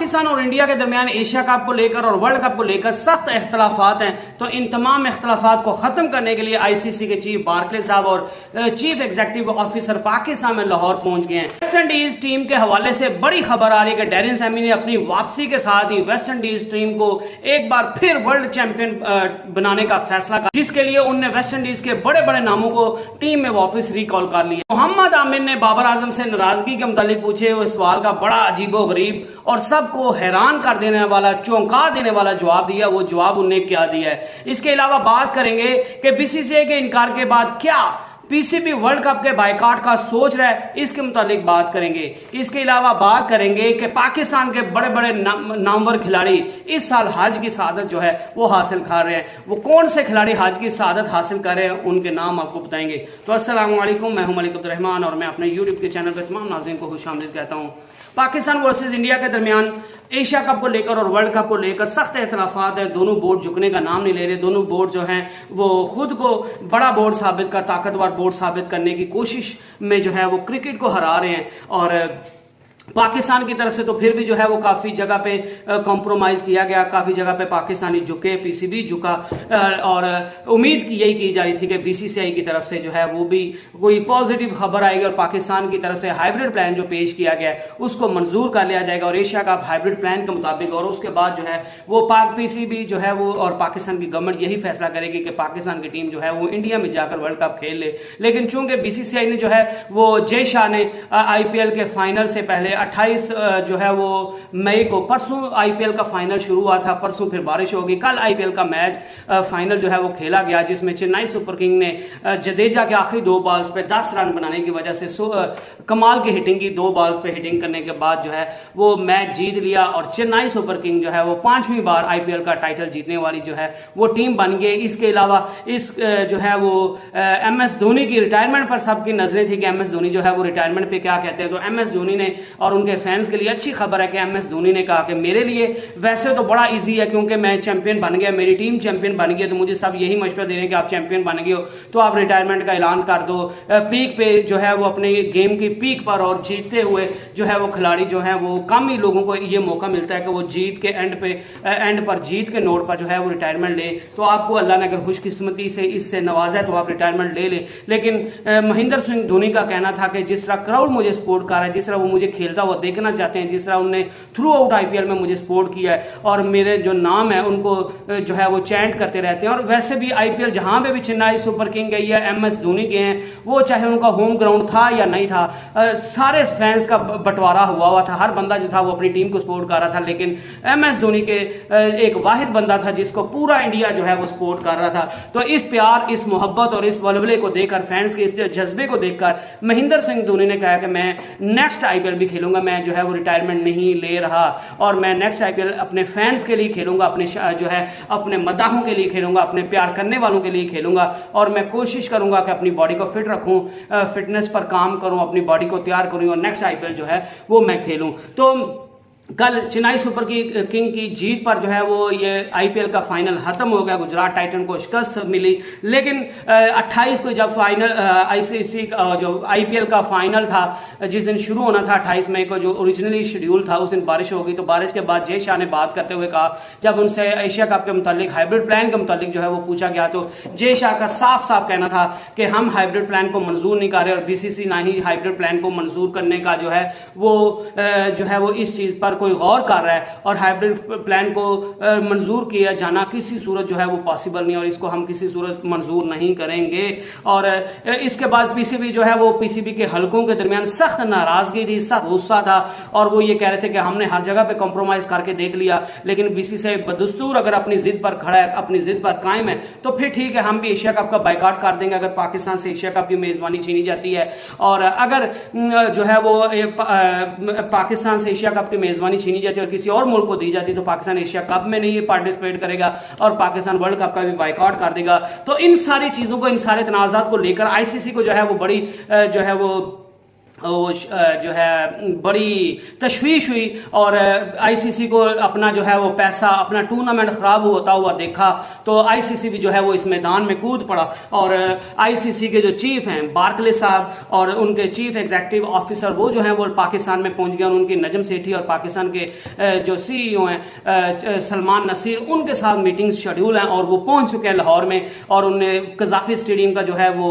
पाकिस्तान और इंडिया के दरमियान एशिया कप को लेकर और वर्ल्ड कप को लेकर सख्त इख्तलाफात हैं, तो इन तमाम इख्तलाफात को खत्म करने के लिए आईसीसी के चीफ बार्कले साहब और चीफ एग्जीक्यूटिव ऑफिसर पाकिस्तान में लाहौर पहुंच गए हैं। वेस्ट इंडीज टीम के हवाले से बड़ी खबर आ रही है कि डैरेन सैमी ने अपनी वापसी के साथ ही वेस्ट इंडीज टीम को एक बार फिर वर्ल्ड चैंपियन बनाने का फैसला किया, जिसके लिए उनने वेस्ट इंडीज के बड़े बड़े नामों को टीम में वापस रिकॉल कर लिया। मोहम्मद आमिर ने बाबर आजम से नाराजगी के मुतालिक पूछे हुए सवाल का बड़ा अजीबो गरीब और सबको हैरान कर देने वाला, चौंका देने वाला जवाब दिया। वो जवाब उन्होंने क्या दिया है, इसके अलावा बात करेंगे कि बीसीसीआई के इनकार के बाद क्या पीसीबी वर्ल्ड कप के बायकॉट का सोच रहा है, इसके मुतालिक बात करेंगे। इसके अलावा बात करेंगे कि पाकिस्तान के बड़े बड़े नामवर खिलाड़ी इस साल हज की सआदत जो है वो हासिल कर रहे हैं। वो कौन से खिलाड़ी हज की सआदत हासिल कर रहे हैं, उनके नाम आपको बताएंगे। तो अस्सलाम वालेकुम, मैं हूं मलिक अब्दुल रहमान और मैं अपने यूट्यूब के चैनल पर तमाम नाज़रीन को खुशामदीद कहता हूं। पाकिस्तान वर्सेस इंडिया के दरमियान एशिया कप को लेकर और वर्ल्ड कप को लेकर सख्त इख्तलाफात है। दोनों बोर्ड झुकने का नाम नहीं ले रहे। दोनों बोर्ड जो हैं वो खुद को बड़ा बोर्ड साबित कर, ताकतवर बोर्ड साबित करने की कोशिश में जो है वो क्रिकेट को हरा रहे हैं। और पाकिस्तान की तरफ से तो फिर भी जो है वो काफी जगह पे कॉम्प्रोमाइज किया गया, काफी जगह पे पाकिस्तानी झुके, पीसीबी झुका और उम्मीद की यही की जा रही थी कि बीसीसीआई की तरफ से जो है वो भी कोई पॉजिटिव खबर आएगी और पाकिस्तान की तरफ से हाइब्रिड प्लान जो पेश किया गया है उसको मंजूर कर लिया जाएगा और एशिया कप हाइब्रिड प्लान के मुताबिक, और उसके बाद जो है वो पाक पीसीबी जो है वो और पाकिस्तान की गवर्नमेंट यही फैसला करेगी कि पाकिस्तान की टीम जो है वो इंडिया में जाकर वर्ल्ड कप खेल ले। लेकिन चूंकि बीसीसीआई ने जो है वो जय शाह ने आईपीएल के फाइनल से पहले 28 जो है वो मई को, परसों आईपीएल का फाइनल शुरू हुआ था, परसों फिर बारिश होगी, कल आईपीएल का मैच फाइनल जो है वो खेला गया, जिसमें चेन्नई सुपर किंग ने जडेजा के आखिरी 2 बॉल्स पे 10 रन बनाने की वजह से कमाल की हिटिंग की, 2 बॉल्स पे हिटिंग करने के बाद जो है वो मैच जीत लिया और चेन्नई सुपर किंग जो है वो 5वीं बार आईपीएल का टाइटल जीतने वाली जो है वो टीम बन गई। इसके अलावा इस जो है वो एमएस धोनी की रिटायरमेंट पर सबकी नजरें थी कि एमएस धोनी जो है वो रिटायरमेंट पे क्या कहते हैं। तो एमएस धोनी ने, और उनके फैंस के लिए अच्छी खबर है कि एमएस धोनी ने कहा कि मेरे लिए वैसे तो बड़ा इजी है क्योंकि मैं चैंपियन बन गया, मेरी टीम चैंपियन बन गई, तो मुझे सब यही मशवरा दे रहे हैं कि आप चैंपियन बन गए हो तो आप रिटायरमेंट का ऐलान कर दो। पीक पे जो है वो अपने गेम की पीक पर और जीतते हुए जो है वो खिलाड़ी जो है वो कम ही लोगों को ये मौका मिलता है कि वो जीत के एंड पर जीत के नोट पर जो है वो रिटायरमेंट ले। तो आपको अल्लाह ने अगर खुशकिस्मती से इससे नवाजा है तो आप रिटायरमेंट ले ले। लेकिन महेंद्र सिंह धोनी का कहना था कि जिस तरह क्राउड मुझे सपोर्ट कर रहा है, जिस तरह वो मुझे खेलता हुआ देखना चाहते हैं, जिस तरह उन्होंने थ्रू आउट आईपीएल में मुझे सपोर्ट किया है और मेरे जो नाम है उनको जो है वो चैंट करते रहते हैं। और वैसे भी आईपीएल जहां पे भी चेन्नई सुपर किंग गई है, एमएस धोनी गए हैं, वो चाहे उनका होम ग्राउंड था या नहीं था, सारे फैंस का बंटवारा हुआ था, हर बंदा जो था वो अपनी टीम को सपोर्ट कर रहा था। लेकिन एमएस धोनी के एक वाहिद बंदा था जिसको पूरा इंडिया जो है वो सपोर्ट कर रहा था। तो इस प्यार, इस मोहब्बत और इस वलवले को देखकर, फैंस के इस जज्बे को देखकर महेंद्र सिंह धोनी ने कहा कि मैं नेक्स्ट आईपीएल भी खेलूंगा, मैं जो है वो रिटायरमेंट नहीं ले रहा और मैं नेक्स्ट आईपीएल अपने फैंस के लिए खेलूंगा, अपने जो है अपने मदाहों के लिए खेलूंगा, अपने प्यार करने वालों के लिए खेलूंगा और मैं कोशिश करूंगा कि अपनी बॉडी को फिट रखूं, फिटनेस पर काम करूं, अपनी बॉडी को तैयार करूं और नेक्स्ट आईपीएल जो है वो मैं खेलूं। तो कल चेन्नई सुपर किंग की जीत पर जो है वो ये आईपीएल का फाइनल खत्म हो गया, गुजरात टाइटन को शिकस्त मिली। लेकिन 28 को जब फाइनल आईसीसी जो आईपीएल का फाइनल था, जिस दिन शुरू होना था 28 मई को, जो ओरिजिनली शेड्यूल था, उस दिन बारिश हो गई। तो बारिश के बाद जय शाह ने बात करते हुए कहा, जब उनसे एशिया कप के मुतालिक, हाइब्रिड प्लान के मुतालिक जो है वो पूछा गया, तो जय शाह का साफ साफ कहना था कि हम हाइब्रिड प्लान को मंजूर नहीं कर रहे और बीसीसी ना ही हाइब्रिड प्लान को मंजूर करने का जो है वो इस चीज पर कोई गौर कर रहा है और हाइब्रिड प्लान को मंजूर किया जाना किसी सूरत जो है वो पॉसिबल नहीं और इसको हम किसी सूरत मंजूर नहीं करेंगे। और इसके बाद पीसीबी जो है वो पीसीबी के हलकों के दरमियान सख्त नाराजगी थी, सख्त गुस्सा था और वो ये कह रहे थे कि हमने हर जगह पे कॉम्प्रोमाइज करके देख लिया, लेकिन बीसीसीआई बदस्तूर अगर अपनी जिद पर खड़ा है, अपनी जिद पर कायम है, तो फिर ठीक है, हम भी एशिया कप का बायकॉट कर देंगे अगर पाकिस्तान से एशिया कप की मेजबानी छीनी जाती है। और अगर जो है वो पाकिस्तान से एशिया कप की मेजबानी छीनी जाती है और किसी और मुल्क को दी जाती है तो पाकिस्तान एशिया कप में नहीं पार्टिसिपेट करेगा और पाकिस्तान वर्ल्ड कप का भी बायकॉट कर देगा। तो इन सारी चीजों को, इन सारे तनाजात को लेकर आईसीसी को जो है वो बड़ी जो है वो जो है बड़ी तशवीश हुई और आईसीसी को अपना जो है वो पैसा, अपना टूर्नामेंट खराब होता हुआ देखा, तो आईसीसी भी जो है वो इस मैदान में कूद पड़ा और आईसीसी के जो चीफ हैं बार्कले साहब और उनके चीफ एग्जीक्यूटिव ऑफिसर वो जो हैं वो पाकिस्तान में पहुंच गए और उनकी नजम सेठी और पाकिस्तान के जो सीईओ हैं सलमान नसीर, उनके साथ मीटिंग्स शेड्यूल हैं और वो पहुंच चुके हैं लाहौर में और उन्होंने कजाफी स्टेडियम का जो है वो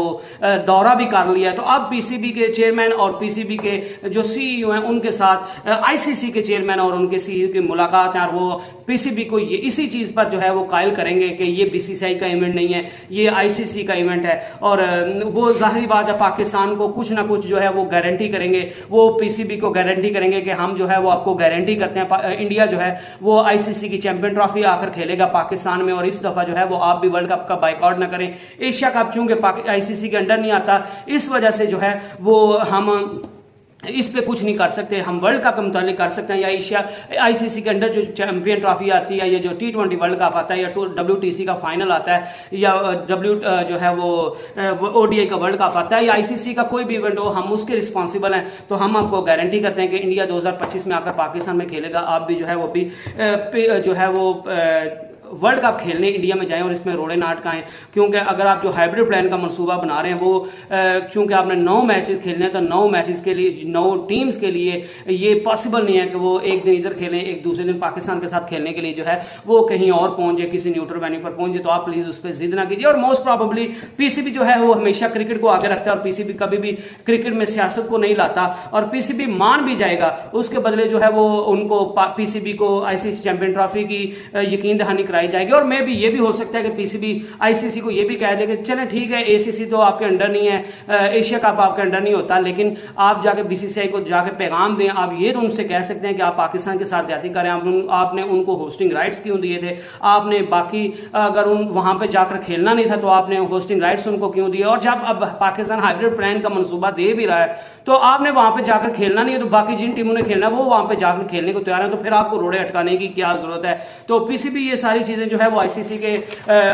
दौरा भी कर लिया। तो अब पीसीबी के चेयरमैन और पीसीबी के जो सीईओ हैं उनके साथ आईसीसी के चेयरमैन और उनके सीईओ की मुलाकात है और वो पीसीबी को ये इसी चीज पर जो है वो कायल करेंगे कि ये बीसीसीआई का इवेंट नहीं है, ये आईसीसी का इवेंट है। और वो जाहिर बात है पाकिस्तान को कुछ ना कुछ जो है वो गारंटी करेंगे, वो पीसीबी को गारंटी करेंगे कि हम जो है वो आपको गारंटी करते हैं इंडिया जो है वो आईसीसी की चैंपियन ट्रॉफी आकर खेलेगा पाकिस्तान में और इस दफा जो है वो आप भी वर्ल्ड कप का बाइकआउट ना करें। एशिया कप चूंकि आईसीसी के अंडर नहीं आता, इस वजह से जो है वो हम इस पे कुछ नहीं कर सकते। हम वर्ल्ड कप के मुताबिक कर सकते हैं या एशिया आईसीसी के अंडर जो चैंपियन ट्रॉफी आती है या जो T20 वर्ल्ड कप आता है या WTC का फाइनल आता है या जो है वो ODI का वर्ल्ड कप आता है या आईसीसी का कोई भी इवेंट हो, हम उसके रिस्पॉन्सिबल हैं। तो हम आपको गारंटी करते हैं कि इंडिया 2025 में आकर पाकिस्तान में खेलेगा, आप भी जो है वो भी जो है वो वर्ल्ड कप खेलने इंडिया में जाएं और इसमें रोड़े नाट का आए, क्योंकि अगर आप जो हाइब्रिड प्लान का मंसूबा बना रहे हैं वो चूंकि आपने 9 मैचेस खेलने हैं तो 9 मैचेस के लिए 9 टीम्स के लिए ये पॉसिबल नहीं है कि वो एक दिन इधर खेलें एक दूसरे दिन पाकिस्तान के साथ खेलने के लिए जो है वो कहीं और पहुंच जाए, किसी न्यूट्रल वेन्यू पर पहुंच जाए। तो आप प्लीज उस पर जिद ना कीजिए। और मोस्ट प्रॉबेबली पीसीबी जो है वो हमेशा क्रिकेट को आगे रखता है और पीसीबी कभी भी क्रिकेट में सियासत को नहीं लाता और पीसीबी मान भी जाएगा, उसके बदले जो है वो उनको पीसीबी को आईसीसी चैंपियन ट्रॉफी की यकीन दहानी कराई जाएगी। और मैं भी ये भी हो सकता है कि पीसीबी आईसीसी को ये भी कह दे कि चलें ठीक है एसीसी तो आपके अंडर नहीं है, एशिया कप आपके अंडर नहीं होता, लेकिन आप जाके बीसीसीआई को जाके पैगाम दें। आप ये तो उनसे कह सकते हैं कि आप पाकिस्तान के साथ ज्यादती करें, आपने उनको होस्टिंग राइट्स क्यों दिए थे, आपने बाकी अगर वहां पे जाकर खेलना नहीं था तो आपने होस्टिंग राइट्स उनको क्यों दिए, और जब अब पाकिस्तान हाइब्रिड प्लान का मंसूबा दे भी रहा है तो आपने वहां पे जाकर खेलना नहीं है, तो बाकी जिन टीमों ने खेलना वो वहां पे जाकर खेलने को तैयार है, तो फिर आपको रोड़े अटकाने की क्या जरूरत है। तो पीसीबी ये सारी चीजें जो है वो आईसीसी के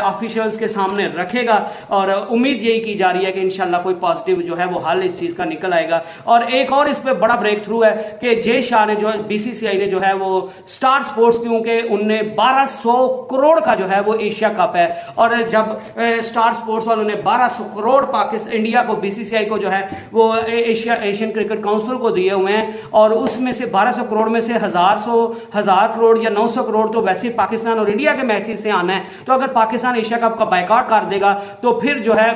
ऑफिशियल्स के सामने रखेगा और उम्मीद यही की जा रही है कि इंशाल्लाह कोई पॉजिटिव जो है वो हल इस चीज का निकल आएगा। और एक और इस पे बड़ा ब्रेक थ्रू है कि जय शाह ने जो बीसीसीआई ने जो है वो स्टार स्पोर्ट्स, क्योंकि उनने 1200 करोड़ का जो है वो एशिया कप है और जब स्टार स्पोर्ट्स वालों ने 1200 करोड़ पाकिस्तान इंडिया को बीसीसीआई को जो है वो एशियन क्रिकेट काउंसिल को दिए हुए हैं और उसमें से 1200 करोड़ में से 1000 करोड़ या 900 करोड़ तो वैसे पाकिस्तान और इंडिया के मैचेस से आना है। तो अगर पाकिस्तान एशिया कप का बाइकआउट कर देगा तो फिर जो है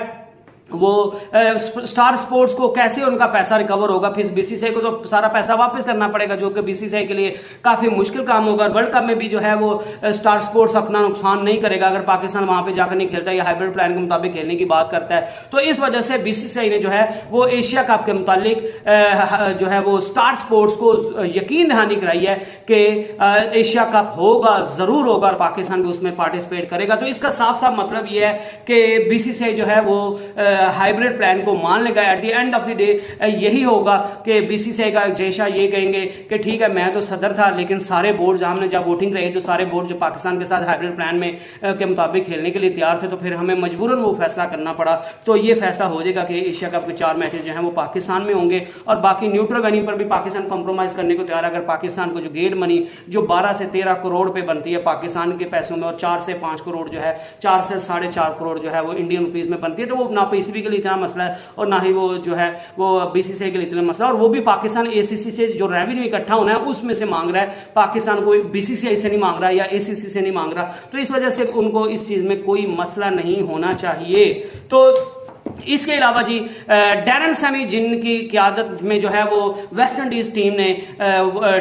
वो स्टार स्पोर्ट्स को कैसे उनका पैसा रिकवर होगा, फिर बीसीसीआई को तो सारा पैसा वापस करना पड़ेगा जो कि बीसीसीआई के लिए काफी मुश्किल काम होगा। वर्ल्ड कप में भी जो है वो स्टार स्पोर्ट्स अपना नुकसान नहीं करेगा अगर पाकिस्तान वहां पे जाकर नहीं खेलता या हाइब्रिड प्लान के मुताबिक खेलने की बात करता है। तो इस वजह से बीसीसीआई ने जो है वो एशिया कप के मुतालिक जो है वो स्टार स्पोर्ट्स को यकीन दहानी कराई है कि एशिया कप होगा, जरूर होगा और पाकिस्तान भी उसमें पार्टिसिपेट करेगा। तो इसका साफ साफ मतलब यह है कि बीसीसीआई जो है वो हाइब्रिड प्लान को मान लेगा। At the end of the day यही होगा कि बीसीसीआई का जयशाह ये कहेंगे कि ठीक है मैं तो सदर था लेकिन सारे बोर्ड हमने जब वोटिंग रही तो सारे बोर्ड जो पाकिस्तान के साथ हाइब्रिड प्लान में के मुताबिक खेलने के लिए तैयार थे, तो फिर हमें मजबूरन वो फैसला करना पड़ा। तो ये फैसला हो जाएगा कि एशिया कप के 4 मैचेस जो हैं वो पाकिस्तान में होंगे और बाकी न्यूट्रल वेन्यू पर भी पाकिस्तान कॉम्प्रोमाइज करने को तैयार है। अगर पाकिस्तान को जो गेट मनी जो 12 से 13 करोड़ पे बनती है पाकिस्तान के पैसों में और 4 से 5 करोड़ जो है 4 से 4.5 करोड़ जो है वो इंडियन रुपीज में बनती है, तो वो ना पीसीबी के लिए इतना मसला है और ना ही वो जो है वो बीसीसीआई के लिए इतना मसला, और वो भी पाकिस्तान एसीसी से जो रेवेन्यू इकट्ठा होना है उसमें से मांग रहा है, पाकिस्तान को बीसीसीआई से नहीं मांग रहा या एसीसी से नहीं मांग रहा। तो इस वजह से उनको इस चीज में कोई मसला नहीं होना चाहिए। तो इसके अलावा जी डैरन सैमी जिनकी क़यादत में जो है वो वेस्ट इंडीज टीम ने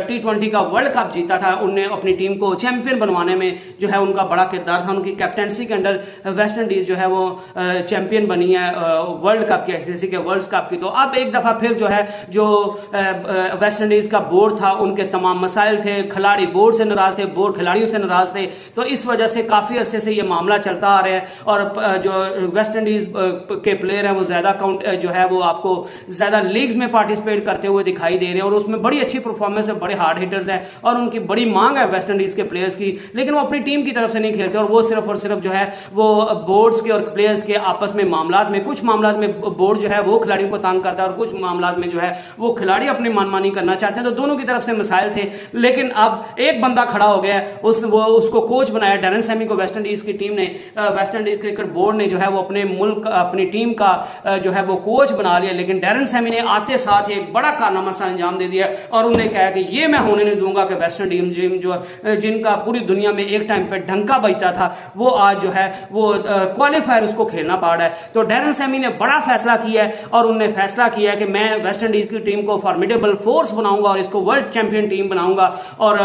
T20 का वर्ल्ड कप जीता था, उनने अपनी टीम को चैंपियन बनवाने में जो है उनका बड़ा किरदार था। उनकी कैप्टनसी के अंडर वेस्ट इंडीज जो है वो चैंपियन बनी है वर्ल्ड कप की, आईसीसी के वर्ल्ड कप की। तो अब एक दफा फिर जो है जो वेस्ट इंडीज का बोर्ड था उनके तमाम मसाइल थे, खिलाड़ी बोर्ड से नाराज थे, बोर्ड खिलाड़ियों से नाराज थे, तो इस वजह से काफी अरसे से ये मामला चलता आ रहा है और जो वेस्ट इंडीज के प्लेयर हैं वो ज्यादा जो है वो आपको ज्यादा लीग्स में पार्टिसिपेट करते हुए दिखाई दे रहे हैं और उसमें बड़ी अच्छी परफॉर्मेंस है, बड़े हार्ड हिटर्स हैं और उनकी बड़ी मांग है वेस्ट इंडीज के प्लेयर्स की, लेकिन वो अपनी टीम की तरफ से नहीं खेलते और वो सिर्फ और सिर्फ जो है वो बोर्ड्स के और प्लेयर्स के आपस में मामलात में, कुछ मामलात में बोर्ड जो है वो खिलाड़ियों को तंग करता है और कुछ मामलात में जो है वो खिलाड़ी अपनी मनमानी करना चाहते हैं। तो दोनों की तरफ से मसाइल थे, लेकिन अब एक बंदा खड़ा हो गया है, उसको कोच बनाया डैरेन सैमी को वेस्ट इंडीज की टीम ने, वेस्ट इंडीज क्रिकेट बोर्ड ने जो है वो अपने मुल्क अपनी टीम का जो है वो कोच बना लिया। लेकिन डैरेन सैमी ने आते साथ ही एक बड़ा कारनामा सा अंजाम दे दिया और उन्होंने कहा कि ये मैं होने नहीं दूंगा कि वेस्ट इंडीज जिनका पूरी दुनिया में एक टाइम पे डंका बजता था वो आज जो है वो क्वालिफायर उसको खेलना पड़ रहा है। तो डैरेन सैमी ने बड़ा फैसला किया है और उन्होंने फैसला किया है कि मैं वेस्ट इंडीज की टीम को फॉर्मिडेबल फोर्स बनाऊंगा और इसको वर्ल्ड चैंपियन टीम बनाऊंगा और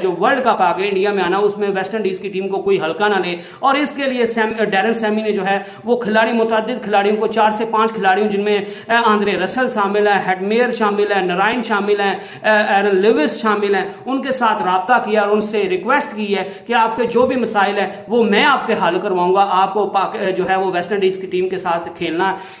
जो वर्ल्ड कप आगे इंडिया में आना उसमें वेस्ट इंडीज की टीम को कोई हल्का ना ले। और इसके लिए डैरेन सैमी ने जो है वो मुतअद्दिद खिलाड़ियों को 4 से 5 खिलाड़ियों जिनमें आंद्रे रसल शामिल है, हेडमेयर शामिल है, नारायण शामिल है, एरन लिविस शामिल है, उनके साथ राब्ता किया और उनसे रिक्वेस्ट की है कि आपके जो भी मसाइल है वो मैं आपके हल करवाऊंगा, आपको जो है वो वेस्ट इंडीज की टीम के साथ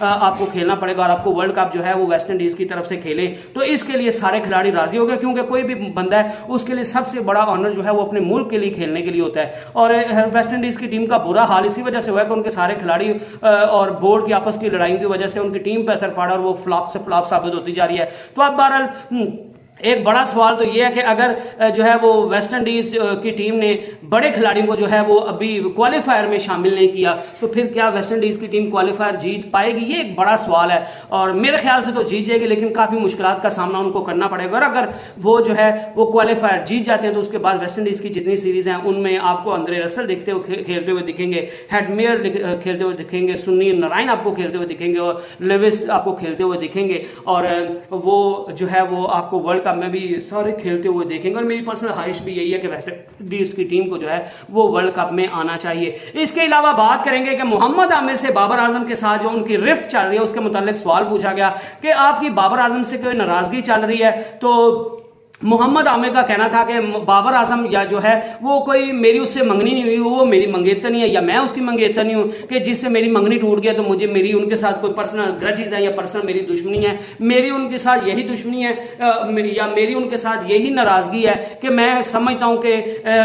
आपको खेलना पड़ेगा और आपको वर्ल्ड कप जो है वो वेस्ट इंडीज की तरफ से खेले। तो इसके लिए सारे खिलाड़ी राजी हो गए क्योंकि कोई भी बंदा है उसके लिए सबसे बड़ा ऑनर जो है वो अपने मुल्क के लिए खेलने के लिए होता है। और वेस्ट इंडीज की टीम का बुरा हाल इसी वजह से हुआ कि उनके सारे खिलाड़ी और बोर्ड की आपस की लड़ाई की वजह से उनकी टीम पर असर पड़ा और वो फ्लॉप से फ्लॉप साबित होती जा रही है। तो अब बहरहाल एक बड़ा सवाल तो यह है कि अगर जो है वो वेस्ट इंडीज की टीम ने बड़े खिलाड़ियों को जो है वो अभी क्वालिफायर में शामिल नहीं किया तो फिर क्या वेस्ट इंडीज की टीम क्वालिफायर जीत पाएगी, ये एक बड़ा सवाल है। और मेरे ख्याल से तो जीत जाएगी, लेकिन काफी मुश्किलात का सामना उनको करना पड़ेगा। और अगर वो जो है वो क्वालिफायर जीत जाते हैं तो उसके बाद वेस्ट इंडीज की जितनी सीरीज हैं उनमें आपको आंद्रे रसल खेलते हुए दिखेंगे, हेडमेयर खेलते हुए दिखेंगे, सुनील नारायण आपको खेलते हुए दिखेंगे और लिविस आपको खेलते हुए दिखेंगे और वो जो है वो आपको वर्ल्ड कप में भी सारे खेलते हुए देखेंगे। और मेरी पर्सनल ख्वाहिश भी यही है कि वेस्ट इंडीज की टीम को जो है वो वर्ल्ड कप में आना चाहिए। इसके अलावा बात करेंगे कि मोहम्मद आमिर से बाबर आजम के साथ जो उनकी रिफ्ट चल रही है उसके मुतालिक सवाल पूछा गया कि आपकी बाबर आजम से कोई नाराजगी चल रही है। तो मोहम्मद आमिर का कहना था कि बाबर आजम या जो है वो कोई मेरी उससे मंगनी नहीं हुई, वो मेरी मंगेतर नहीं है या मैं उसकी मंगेतर नहीं हूं कि जिससे मेरी मंगनी टूट गया तो मुझे मेरी उनके साथ कोई पर्सनल ग्रजेस है या पर्सनल मेरी दुश्मनी है। मेरी उनके साथ यही दुश्मनी है या मेरी उनके साथ यही नाराजगी है कि मैं समझता हूं कि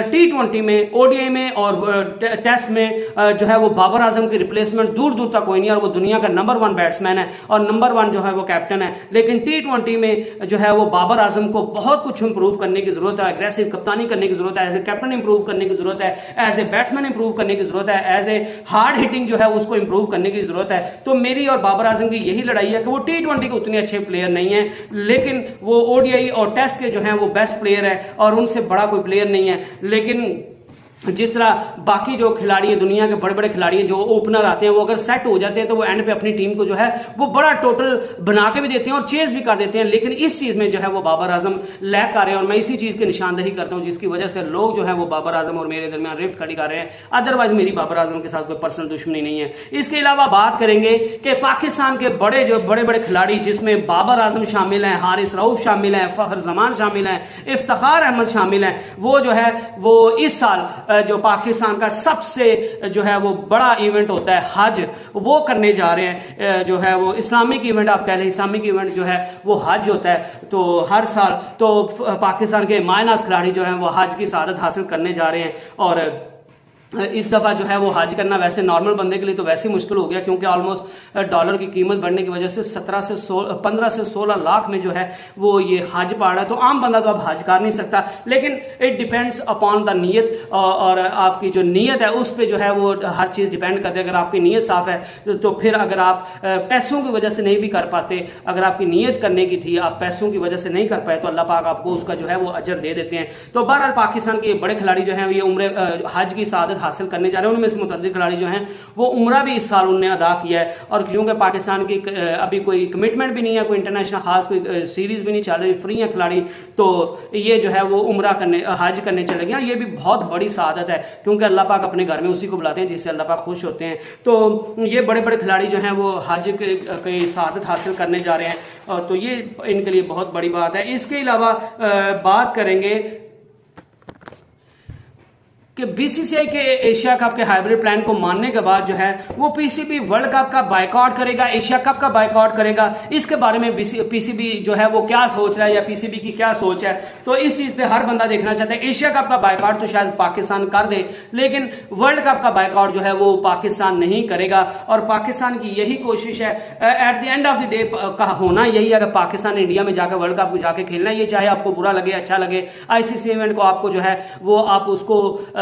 T20 में, ODI में और टेस्ट में जो है वो बाबर आजम की रिप्लेसमेंट दूर दूर तक कोई नहीं और वो दुनिया का नंबर 1 बैट्समैन है और नंबर 1 जो है वो कैप्टन है। लेकिन T20 में जो है वो बाबर आजम को बहुत कुछ इंप्रूव करने की जरूरत है, एग्रेसिव कप्तानी करने की जरूरत है, एज ए कैप्टन इंप्रूव करने की जरूरत है, एज ए बैट्समैन इंप्रूव करने की जरूरत है, एज ए हार्ड हिटिंग जो है उसको इंप्रूव करने की जरूरत है। तो मेरी और बाबर आजम की यही लड़ाई है कि वो T20 के उतने अच्छे प्लेयर नहीं है, लेकिन वो ODI और टेस्ट के जो है वो बेस्ट प्लेयर है और उनसे बड़ा कोई प्लेयर नहीं है। लेकिन जिस तरह बाकी जो खिलाड़ी है, दुनिया के बड़े बड़े खिलाड़ी हैं जो ओपनर आते हैं, वो अगर सेट हो जाते हैं तो वो एंड पे अपनी टीम को जो है वो बड़ा टोटल बना के भी देते हैं और चेज भी कर देते हैं। लेकिन इस चीज में जो है वो बाबर आजम लैक कर रहे हैं और मैं इसी चीज की निशानदेही करता हूं जिसकी वजह से लोग जो है वो बाबर आजम और मेरे दरमियान रिफ्ट खड़ी कर रहे हैं। अदरवाइज मेरी बाबर आजम के साथ कोई पर्सनल दुश्मनी नहीं है। इसके अलावा बात करेंगे कि पाकिस्तान के बड़े बड़े खिलाड़ी जिसमें बाबर आजम शामिल है, हारिस रऊफ शामिल है, फखर जमान शामिल है, इफ्तिखार अहमद शामिल है। वो जो है वो इस साल जो पाकिस्तान का सबसे जो है वो बड़ा इवेंट होता है हज, वो करने जा रहे हैं। जो है वो इस्लामिक इवेंट, आप कह लें इस्लामिक इवेंट जो है वो हज होता है। तो हर साल तो पाकिस्तान के मायनाज खिलाड़ी जो है वो हज की सआदत हासिल करने जा रहे हैं। और इस दफा जो है वो हज करना वैसे नॉर्मल बंदे के लिए तो वैसे ही मुश्किल हो गया क्योंकि ऑलमोस्ट डॉलर की कीमत बढ़ने की वजह से 15 से 16 लाख में जो है वो ये हज पड़ रहा है। तो आम बंदा तो अब हज कर नहीं सकता, लेकिन इट डिपेंड्स अपॉन द नीयत और आपकी जो नीयत है उस पर जो है वो हर चीज डिपेंड करती है। अगर आपकी नीयत साफ है तो फिर अगर आप पैसों की वजह से नहीं भी कर पाते, अगर आपकी नीयत करने की थी आप पैसों की वजह से नहीं कर पाए तो अल्लाह पाक आपको उसका जो है वो अजर दे देते हैं। तो बहरहाल पाकिस्तान के बड़े खिलाड़ी जो है ये उम्र हज की सआदत हासिल करने जा रहे हैं। उनमें से मुतअद्दिद खिलाड़ी जो हैं वो उम्रा भी इस साल उन्होंने अदा किया है। और क्योंकि पाकिस्तान की अभी कोई कमिटमेंट भी नहीं है, कोई इंटरनेशनल खास कोई सीरीज भी नहीं चल रही, फ्री है खिलाड़ी, तो ये जो है वो उम्रा करने हज करने चले गए। ये भी बहुत बड़ी सआदत है क्योंकि अल्लाह पाक अपने घर में उसी को बुलाते हैं जिससे अल्लाह पाक खुश होते हैं। तो ये बड़े बड़े खिलाड़ी जो हैं वो हज की सआदत हासिल करने जा रहे हैं, तो ये इनके लिए बहुत बड़ी बात है। इसके अलावा बात करेंगे कि बीसीसीआई के एशिया कप के हाइब्रिड प्लान को मानने के बाद जो है वो पीसीबी वर्ल्ड कप का बायकॉट करेगा, एशिया कप का बायकॉट करेगा। इसके बारे में पीसीबी जो है वो क्या सोच रहा है या पीसीबी की क्या सोच है, तो इस चीज पे हर बंदा देखना चाहता है। एशिया कप का बायकॉट तो शायद पाकिस्तान कर दे, लेकिन वर्ल्ड कप का बायकॉट जो है वो पाकिस्तान नहीं करेगा। और पाकिस्तान की यही कोशिश है, at the end of the day का होना यही है कि पाकिस्तान इंडिया में जाकर वर्ल्ड कप जाके खेलना, ये चाहे आपको बुरा लगे अच्छा लगे। आईसीसी इवेंट को आपको जो है वो आप उसको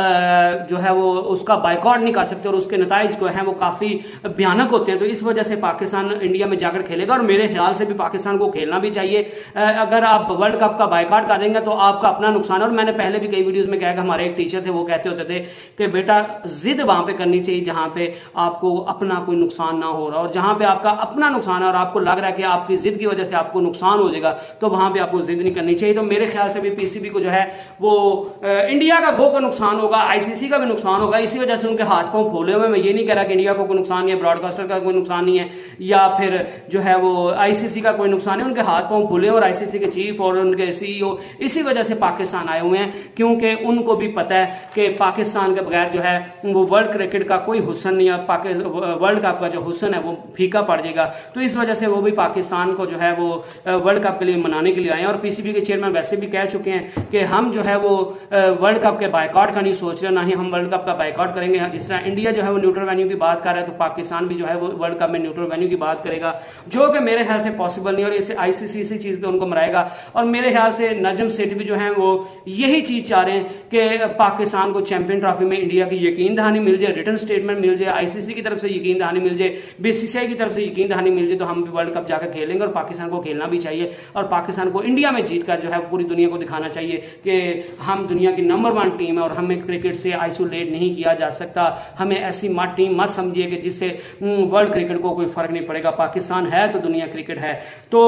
जो है वो उसका बायकॉट नहीं कर सकते और उसके नताइज जो है वो काफी भयानक होते हैं। तो इस वजह से पाकिस्तान इंडिया में जाकर खेलेगा और मेरे ख्याल से भी पाकिस्तान को खेलना भी चाहिए। अगर आप वर्ल्ड कप का बायकॉट कर देंगे तो आपका अपना नुकसान है। और मैंने पहले भी कई वीडियोस में कहा कि हमारे एक टीचर थे, वो कहते होते थे कि बेटा जिद वहां पे करनी चाहिए जहां पे आपको अपना कोई नुकसान ना हो रहा, और जहां पे आपका अपना नुकसान है और आपको लग रहा है कि आपकी जिद की वजह से आपको नुकसान हो जाएगा, तो वहां पे आपको जिद नहीं करनी चाहिए। तो मेरे ख्याल से भी पीसीबी को जो है वो इंडिया का गो का नुकसान होगा, आईसीसी का भी नुकसान होगा। इसी वजह से उनके हाथ पांव फूले हुए। मैं ये नहीं कह रहा कि इंडिया को कोई नुकसान नहीं है, ब्रॉडकास्टर का कोई नुकसान नहीं है, या फिर जो है वो आईसीसी का कोई नुकसान है। उनके हाथ पांव फूले और आईसीसी के चीफ और उनके सीईओ इसी वजह से पाकिस्तान आए हुए हैं, क्योंकि उनको भी पता है कि पाकिस्तान के बगैर जो है वो वर्ल्ड क्रिकेट का कोई हुस्न नहीं है, वर्ल्ड कप का जो हुस्न है वो फीका पड़ जाएगा। तो इस वजह से वो भी पाकिस्तान को जो है वो वर्ल्ड कप के लिए मनाने के लिए आए हैं। और पीसीबी के चेयरमैन वैसे भी कह चुके हैं कि हम जो है वो वर्ल्ड कप के बायकॉट का नहीं सोच रहे, ना ही हम वर्ल्ड कप का बायकॉट करेंगे। जिस तरह इंडिया जो है वो न्यूट्रल वेन्यू की बात कर रहा है, तो पाकिस्तान भी जो है वो वर्ल्ड कप में न्यूट्रल वेन्यू की बात करेगा, जो कि मेरे ख्याल से पॉसिबल नहीं। और इससे आईसीसी इसी चीज पे उनको मराएगा। और मेरे ख्याल से नजम सेठी भी जो है वो यही चीज चाह रहे हैं कि पाकिस्तान को चैंपियन ट्रॉफी में इंडिया की यकीन दहानी मिल जाए, रिटर्न स्टेटमेंट मिल जाए, आईसीसी की तरफ से यकीन दहानी मिल जाए, बीसीसीआई की तरफ से यकीन दहानी मिल जाए, तो हम भी वर्ल्ड कप जाकर खेलेंगे। और पाकिस्तान को खेलना भी चाहिए और पाकिस्तान को इंडिया में जीतकर जो है पूरी दुनिया को दिखाना चाहिए कि हम दुनिया की नंबर 1 टीम है और हमें क्रिकेट से आइसोलेट नहीं किया जा सकता। हमें ऐसी टीम मत समझिए कि जिससे वर्ल्ड क्रिकेट को कोई फर्क नहीं पड़ेगा। पाकिस्तान है तो दुनिया क्रिकेट है। तो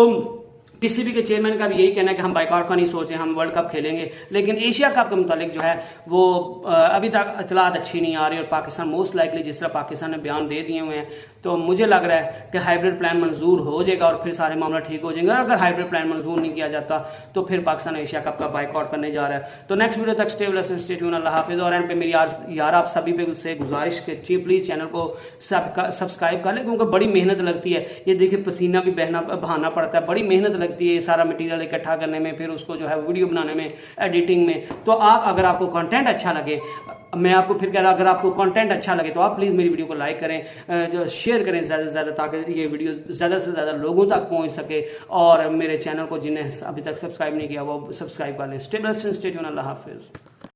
पीसीबी के चेयरमैन का भी यही कहना है कि हम बायकॉट का नहीं सोचे, हम वर्ल्ड कप खेलेंगे। लेकिन एशिया कप के मुतालिक जो है वो अभी तक इतलात अच्छी नहीं आ रही और पाकिस्तान मोस्ट लाइकली जिस तरह पाकिस्तान ने बयान दे दिए हुए हैं, तो मुझे लग रहा है कि हाइब्रिड प्लान मंजूर हो जाएगा और फिर सारे मामला ठीक हो जाएंगे। अगर हाइब्रिड प्लान मंजूर नहीं किया जाता तो फिर पाकिस्तान एशिया कप का बायकॉट करने जा रहा है। तो नेक्स्ट वीडियो तक स्टे ट्यून, अल्लाह हाफिज। और एंड पे मेरी यार आप सभी पे से गुजारिश के प्लीज चैनल को सब्सक्राइब कर ले, क्योंकि बड़ी मेहनत लगती है। ये देखिए पसीना भी बहाना पड़ता है, बड़ी मेहनत लगती है सारा मटेरियल इकट्ठा करने में, फिर उसको जो है वीडियो बनाने में, एडिटिंग में। तो आप अगर आपको कंटेंट अच्छा लगे, मैं आपको फिर कह रहा अगर आपको कंटेंट अच्छा लगे तो आप प्लीज मेरी वीडियो को लाइक करें, शेयर करें ज्यादा से ज्यादा, ताकि ये वीडियो ज्यादा से ज्यादा लोगों तक पहुंच सके। और मेरे चैनल को जिन्हें अभी तक सब्सक्राइब नहीं किया वो सब्सक्राइब कर लें। स्टे ट्यून, अल्लाह हाफिज।